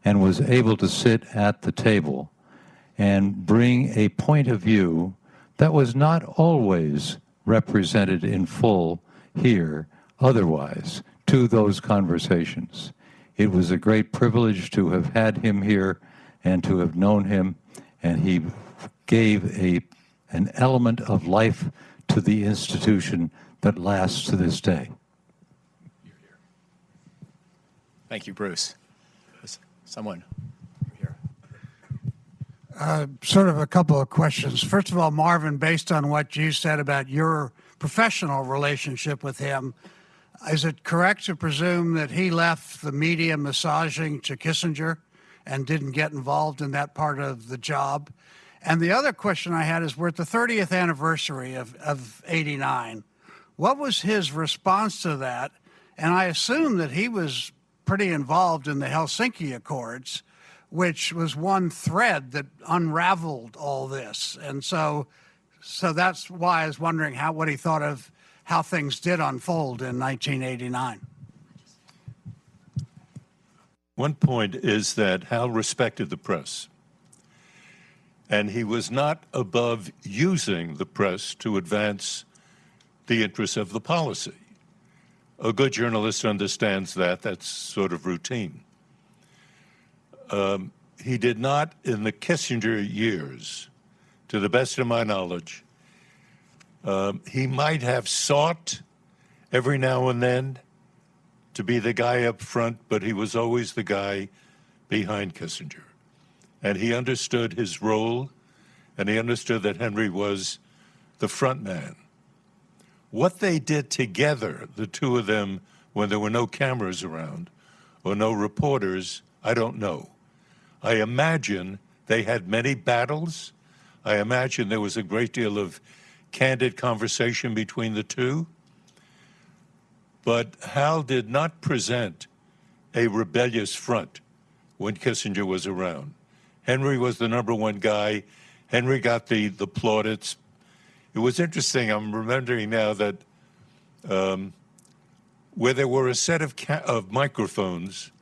and was able to sit at the table and bring a point of view that was not always represented in full here otherwise to those conversations. It was a great privilege to have had him here and to have known him, and he gave an element of life to the institution that lasts to this day.
Thank you, Bruce. Someone here.
Sort of a couple of questions. First of all, Marvin, based on what you said about your professional relationship with him, is it correct to presume that he left the media massaging to Kissinger and didn't get involved in that part of the job? And the other question I had is, we're at the 30th anniversary of '89. What was his response to that? And I assume that he was pretty involved in the Helsinki Accords, which was one thread that unraveled all this. And so that's why I was wondering what he thought of how things did unfold in 1989.
One point is that Hal respected the press, and he was not above using the press to advance the interests of the policy. A good journalist understands that. That's sort of routine. He did not, in the Kissinger years, to the best of my knowledge, he might have sought every now and then to be the guy up front, but he was always the guy behind Kissinger. And he understood his role, and he understood that Henry was the front man. What they did together, the two of them, when there were no cameras around or no reporters, I don't know. I imagine they had many battles. I imagine there was a great deal of candid conversation between the two. But Hal did not present a rebellious front when Kissinger was around. Henry was the number one guy. Henry got the plaudits. It was interesting. I'm remembering now that where there were a set of microphones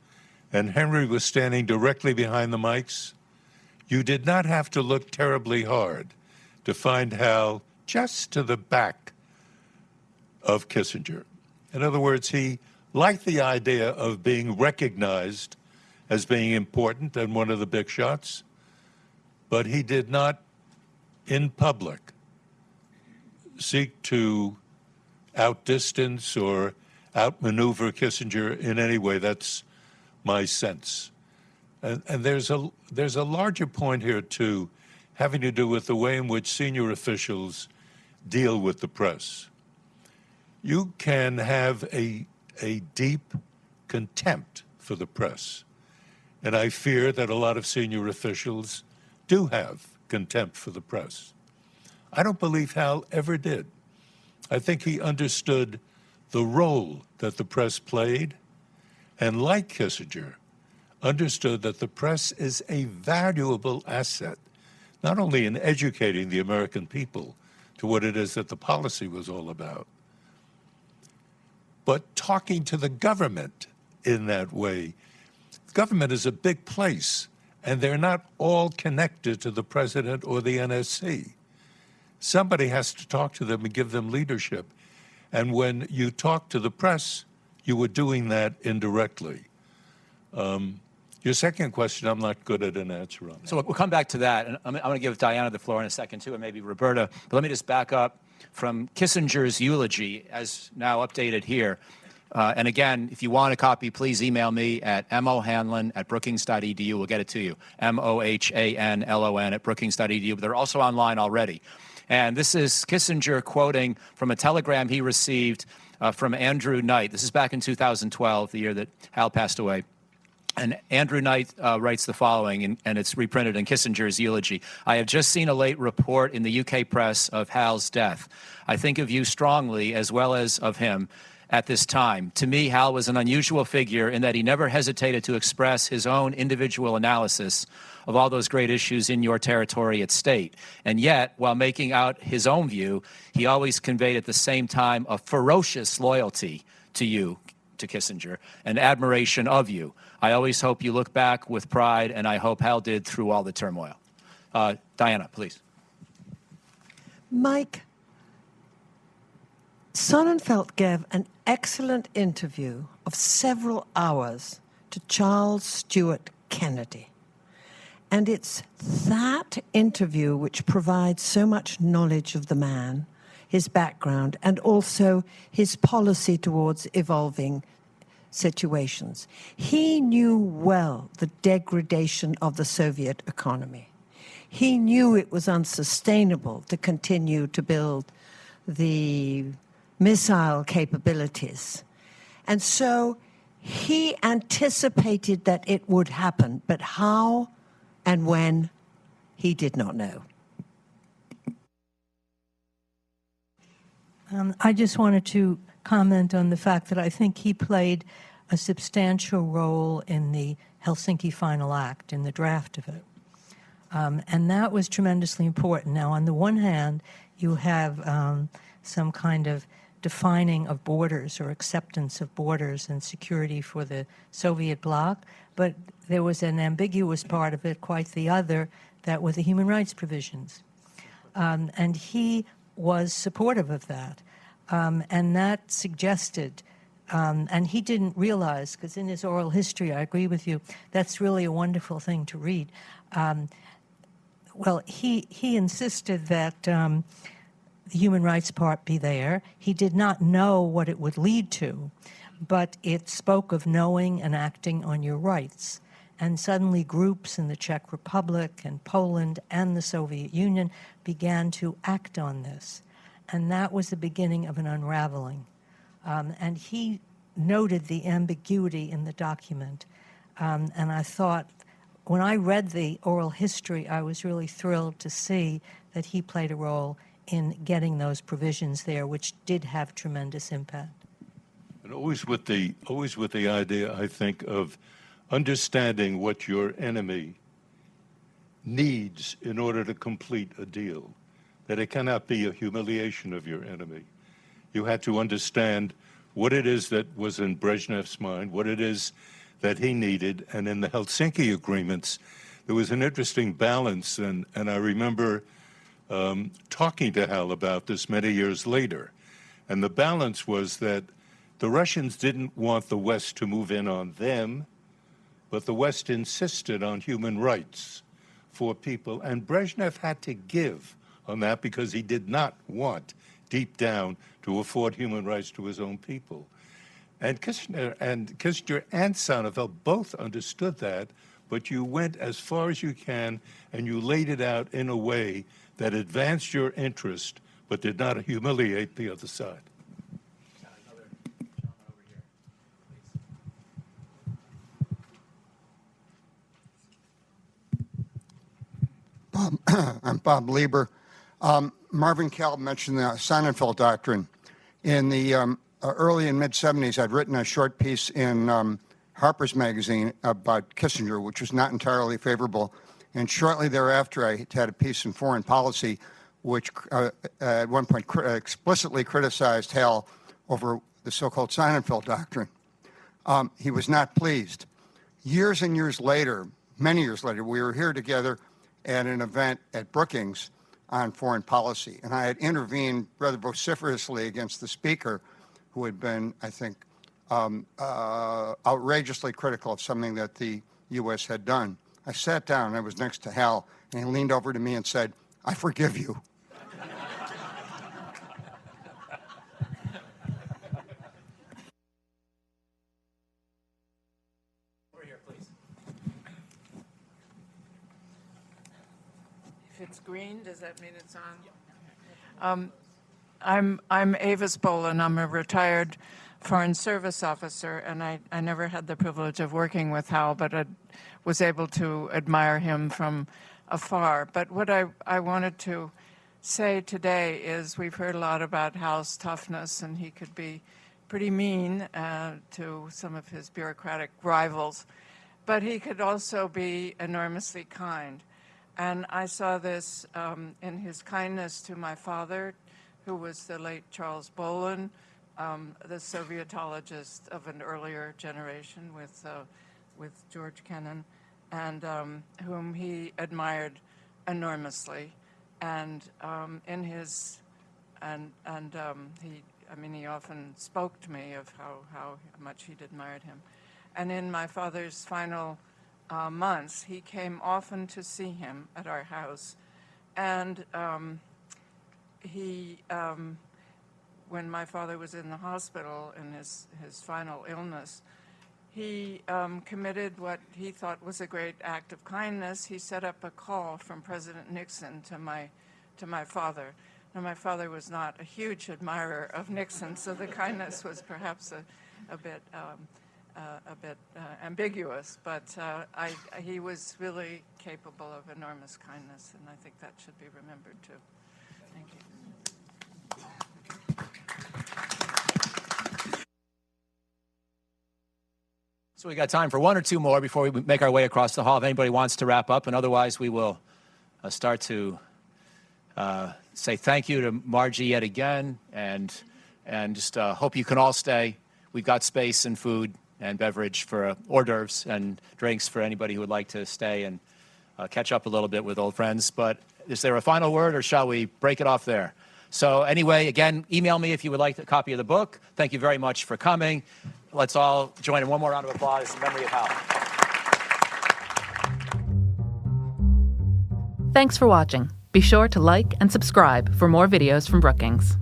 and Henry was standing directly behind the mics, you did not have to look terribly hard to find Hal just to the back of Kissinger. In other words, he liked the idea of being recognized as being important and one of the big shots, but he did not, in public, seek to outdistance or outmaneuver Kissinger in any way. That's my sense. And there's a larger point here, too, having to do with the way in which senior officials deal with the press. You can have a deep contempt for the press. And I fear that a lot of senior officials do have contempt for the press. I don't believe Hal ever did. I think he understood the role that the press played, and like Kissinger, understood that the press is a valuable asset, not only in educating the American people to what it is that the policy was all about, but talking to the government in that way. Government is a big place, and they're not all connected to the president or the NSC. Somebody has to talk to them and give them leadership. And when you talk to the press, you were doing that indirectly. Your second question, I'm not good at an answer on.
So we'll come back to that, and I'm going to give Diana the floor in a second, too, and maybe Roberta. But let me just back up from Kissinger's eulogy, as now updated here. And again, if you want a copy, please email me at mohanlon@brookings.edu. We'll get it to you, MOHANLON@brookings.edu. But they're also online already. And this is Kissinger quoting from a telegram he received from Andrew Knight. This is back in 2012, the year that Hal passed away. And Andrew Knight writes the following, and it's reprinted in Kissinger's eulogy. I have just seen a late report in the UK press of Hal's death. I think of you strongly, as well as of him, at this time. To me, Hal was an unusual figure in that he never hesitated to express his own individual analysis of all those great issues in your territory at state. And yet, while making out his own view, he always conveyed at the same time a ferocious loyalty to you, to Kissinger, and admiration of you. I always hope you look back with pride, and I hope Hal did through all the turmoil. Diana, please.
Mike, Sonnenfeldt gave an excellent interview of several hours to Charles Stewart Kennedy. And it's that interview which provides so much knowledge of the man, his background, and also his policy towards evolving situations. He knew well the degradation of the Soviet economy. He knew it was unsustainable to continue to build the missile capabilities. And so he anticipated that it would happen, but how and when, he did not know.
I just wanted to comment on the fact that I think he played a substantial role in the Helsinki Final Act, in the draft of it. And that was tremendously important. Now, on the one hand, you have some kind of defining of borders or acceptance of borders and security for the Soviet bloc, but there was an ambiguous part of it, quite the other, that were the human rights provisions. And he was supportive of that. And that suggested, and he didn't realize, because in his oral history, I agree with you, that's really a wonderful thing to read. Well, he insisted that the human rights part be there. He did not know what it would lead to, but it spoke of knowing and acting on your rights. And suddenly groups in the Czech Republic and Poland and the Soviet Union began to act on this. And that was the beginning of an unraveling. And he noted the ambiguity in the document. And I thought, when I read the oral history, I was really thrilled to see that he played a role in getting those provisions there, which did have tremendous impact.
And always with the idea, I think, of understanding what your enemy needs in order to complete a deal, that it cannot be a humiliation of your enemy. You had to understand what it is that was in Brezhnev's mind, what it is that he needed, and in the Helsinki agreements, there was an interesting balance, and I remember talking to Hal about this many years later, and the balance was that The Russians didn't want the West to move in on them, but the West insisted on human rights for people, and Brezhnev had to give on that because he did not want, deep down, to afford human rights to his own people. And Kissinger and Sonnenfeldt both understood that, but you went as far as you can, and you laid it out in a way that advanced your interest, but did not humiliate the other side.
I'm Bob Lieber. Marvin Kalb mentioned the Sonnenfeldt doctrine. In the early and mid-'70s, I'd written a short piece in Harper's Magazine about Kissinger, which was not entirely favorable. And shortly thereafter, I had a piece in Foreign Policy, which at one point explicitly criticized Hal over the so-called Sonnenfeldt doctrine. He was not pleased. Years and years later, many years later, we were here together at an event at Brookings on foreign policy. And I had intervened rather vociferously against the speaker, who had been, I think, outrageously critical of something that the U.S. had done. I sat down, I was next to Hal, and he leaned over to me and said, "I forgive you."
Over here, please.
If it's green, does that mean it's on? I'm Avis Boland. I'm a retired Foreign Service officer, and I never had the privilege of working with Hal, but I was able to admire him from afar. But what I wanted to say today is we've heard a lot about Hal's toughness, and he could be pretty mean to some of his bureaucratic rivals, but he could also be enormously kind. And I saw this in his kindness to my father, who was the late Charles Boland, the Sovietologist of an earlier generation with George Kennan, and whom he admired enormously. And he often spoke to me of how much he'd admired him. And in my father's final months, he came often to see him at our house. And when my father was in the hospital in his final illness, he committed what he thought was a great act of kindness. He set up a call from President Nixon to my father. Now, my father was not a huge admirer of Nixon, so the kindness was perhaps a bit ambiguous, but he was really capable of enormous kindness, and I think that should be remembered too. Thank you.
So we got time for one or two more before we make our way across the hall. If anybody wants to wrap up, and otherwise we will start to say thank you to Margie yet again, and just hope you can all stay. We've got space and food and beverage for hors d'oeuvres and drinks for anybody who would like to stay and catch up a little bit with old friends. But is there a final word, or shall we break it off there? So anyway, again, email me if you would like a copy of the book. Thank you very much for coming. Let's all join in one more round of applause in memory of Hal.
Thanks for watching. Be sure to like and subscribe for more videos from Brookings.